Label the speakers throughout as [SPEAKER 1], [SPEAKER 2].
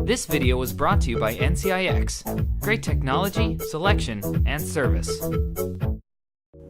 [SPEAKER 1] This video was brought to you by NCIX. Great technology, selection, and service.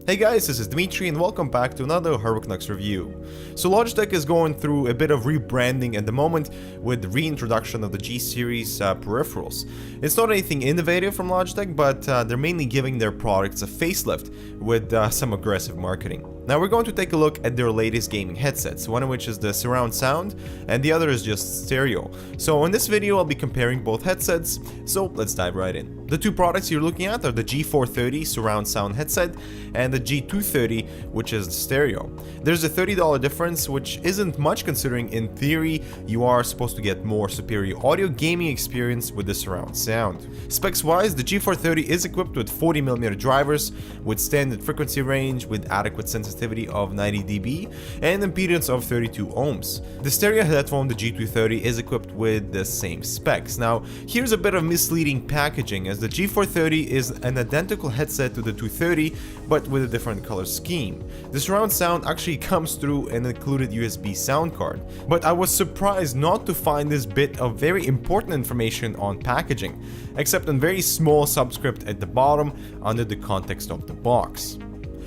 [SPEAKER 2] Hey guys, this is Dmitry and welcome back to another HeroiCnux review. So Logitech is going through a bit of rebranding at the moment with the reintroduction of the G series peripherals. It's not anything innovative from Logitech, but they're mainly giving their products a facelift with some aggressive marketing. Now we're going to take a look at their latest gaming headsets, one of which is the surround sound and the other is just stereo. So in this video I'll be comparing both headsets, so let's dive right in. The two products you're looking at are the G430 surround sound headset and the G230, which is stereo. There's a $30 difference, which isn't much considering in theory you are supposed to get more superior audio gaming experience with the surround sound. Specs wise, the G430 is equipped with 40mm drivers with standard frequency range with adequate sensitivity of 90 dB and impedance of 32 ohms. The stereo headphone, the G230, is equipped with the same specs. Now here's a bit of misleading packaging, as the G430 is an identical headset to the 230 but with a different color scheme. The surround sound actually comes through an included USB sound card, but I was surprised not to find this bit of very important information on packaging, except in very small subscript at the bottom under the context of the box.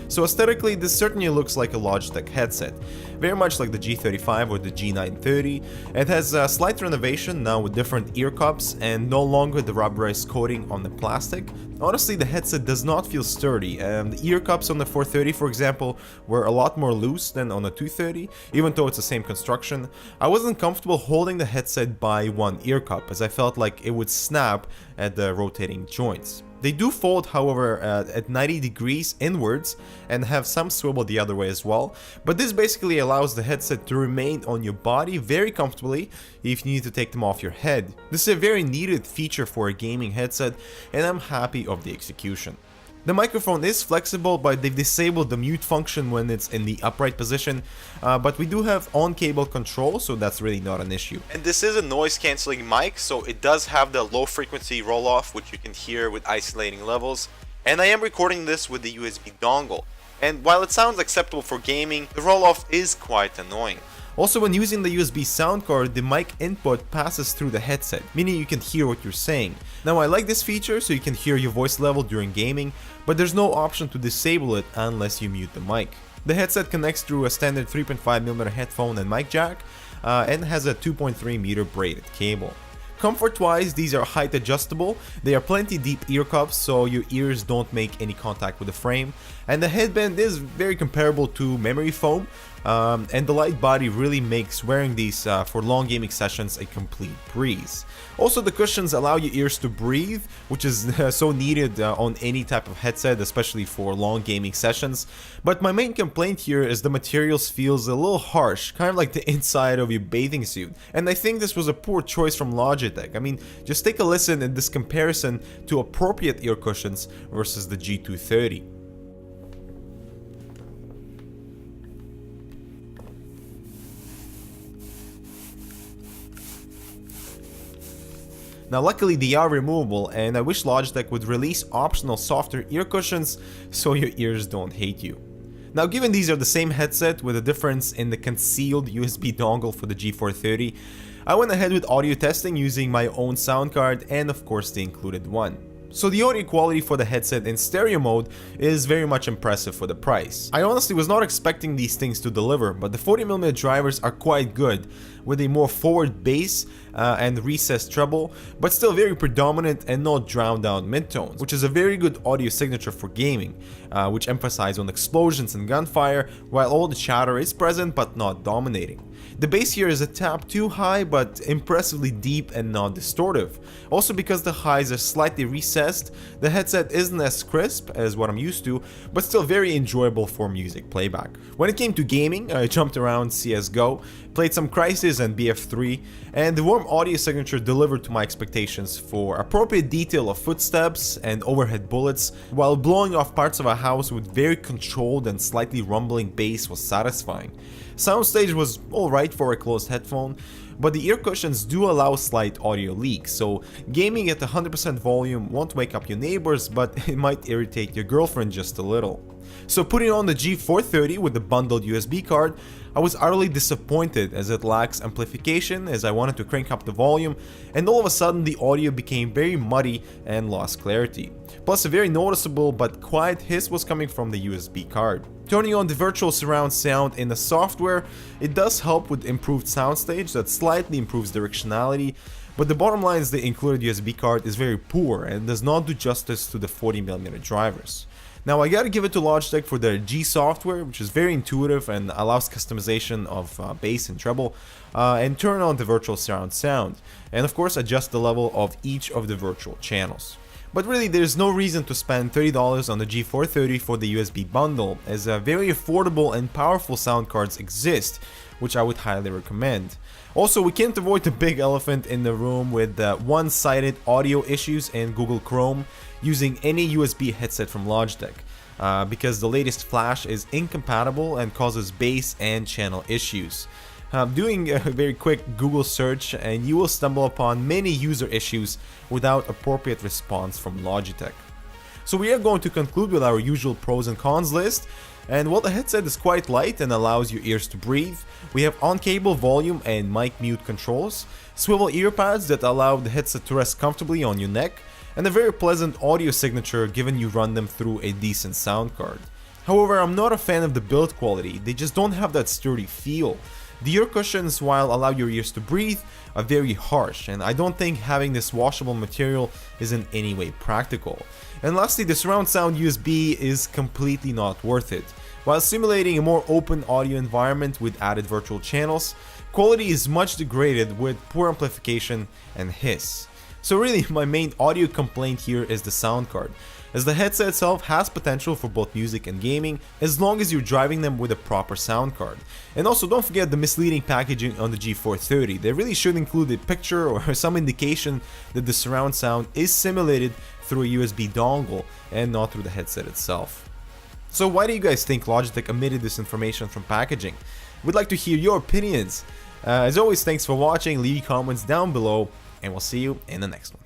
[SPEAKER 2] So aesthetically, this certainly looks like a Logitech headset, very much like the G35 or the G930. It has a slight renovation now with different ear cups and no longer the rubberized coating on the plastic. Honestly, the headset does not feel sturdy, and the ear cups on the 430, for example, were a lot more loose than on the 230, even though it's the same construction. I wasn't comfortable holding the headset by one ear cup, as I felt like it would snap at the rotating joints. They do fold, however, at 90 degrees inwards and have some swivel the other way as well, but this basically allows the headset to remain on your body very comfortably if you need to take them off your head. This is a very needed feature for a gaming headset, and I'm happy of the execution. The microphone is flexible, but they've disabled the mute function when it's in the upright position, but we do have on-cable control, so that's really not an issue. And this is a noise-canceling mic, so it does have the low-frequency roll-off, which you can hear with isolating levels. And I am recording this with the USB dongle, and while it sounds acceptable for gaming, the roll-off is quite annoying. Also, when using the USB sound card, the mic input passes through the headset, meaning you can hear what you're saying. Now, I like this feature so you can hear your voice level during gaming, but there's no option to disable it unless you mute the mic. The headset connects through a standard 3.5mm headphone and mic jack, and has a 2.3-meter braided cable. Comfort-wise, these are height adjustable, they are plenty deep ear cups so your ears don't make any contact with the frame, and the headband is very comparable to memory foam, and the light body really makes wearing these for long gaming sessions a complete breeze. Also, the cushions allow your ears to breathe, which is so needed on any type of headset, especially for long gaming sessions. But my main complaint here is the materials feels a little harsh, kind of like the inside of your bathing suit. And I think this was a poor choice from Logitech. I mean, just take a listen at this comparison to appropriate ear cushions versus the G230. Now luckily they are removable, and I wish Logitech would release optional softer ear cushions so your ears don't hate you. Now given these are the same headset with a difference in the concealed USB dongle for the G430, I went ahead with audio testing using my own sound card and of course the included one. So the audio quality for the headset in stereo mode is very much impressive for the price. I honestly was not expecting these things to deliver, but the 40mm drivers are quite good, with a more forward bass and recessed treble, but still very predominant and not drowned out midtones, which is a very good audio signature for gaming, which emphasize on explosions and gunfire, while all the chatter is present but not dominating. The bass here is a tad too high, but impressively deep and non-distortive. Also, because the highs are slightly recessed, the headset isn't as crisp as what I'm used to, but still very enjoyable for music playback. When it came to gaming, I jumped around CSGO, played some Crysis and BF3, and the warm audio signature delivered to my expectations for appropriate detail of footsteps and overhead bullets, while blowing off parts of a house with very controlled and slightly rumbling bass was satisfying. Soundstage was alright for a closed headphone, but the ear cushions do allow slight audio leaks, so gaming at 100% volume won't wake up your neighbors, but it might irritate your girlfriend just a little. So putting on the G430 with the bundled USB card, I was utterly disappointed as it lacks amplification as I wanted to crank up the volume, and all of a sudden the audio became very muddy and lost clarity. Plus a very noticeable but quiet hiss was coming from the USB card. Turning on the virtual surround sound in the software, it does help with improved soundstage that slightly improves directionality, but the bottom line is the included USB card is very poor and does not do justice to the 40mm drivers. Now I gotta give it to Logitech for their G software, which is very intuitive and allows customization of bass and treble, and turn on the virtual surround sound, and of course adjust the level of each of the virtual channels. But really there's no reason to spend $30 on the G430 for the USB bundle, as very affordable and powerful sound cards exist, which I would highly recommend. Also, we can't avoid the big elephant in the room with one-sided audio issues in Google Chrome using any USB headset from Logitech, because the latest flash is incompatible and causes bass and channel issues. Doing a very quick Google search and you will stumble upon many user issues without appropriate response from Logitech. So we are going to conclude with our usual pros and cons list. And while the headset is quite light and allows your ears to breathe, we have on-cable volume and mic mute controls, swivel ear pads that allow the headset to rest comfortably on your neck, and a very pleasant audio signature given you run them through a decent sound card. However, I'm not a fan of the build quality, they just don't have that sturdy feel. The ear cushions, while allow your ears to breathe, are very harsh, and I don't think having this washable material is in any way practical. And lastly, the surround sound USB is completely not worth it. While simulating a more open audio environment with added virtual channels, quality is much degraded with poor amplification and hiss. So really, my main audio complaint here is the sound card, as the headset itself has potential for both music and gaming as long as you're driving them with a proper sound card. And also don't forget the misleading packaging on the G430. They really should include a picture or some indication that the surround sound is simulated through a USB dongle and not through the headset itself. So why do you guys think Logitech omitted this information from packaging? We'd like to hear your opinions. As always, thanks for watching, leave your comments down below, and we'll see you in the next one.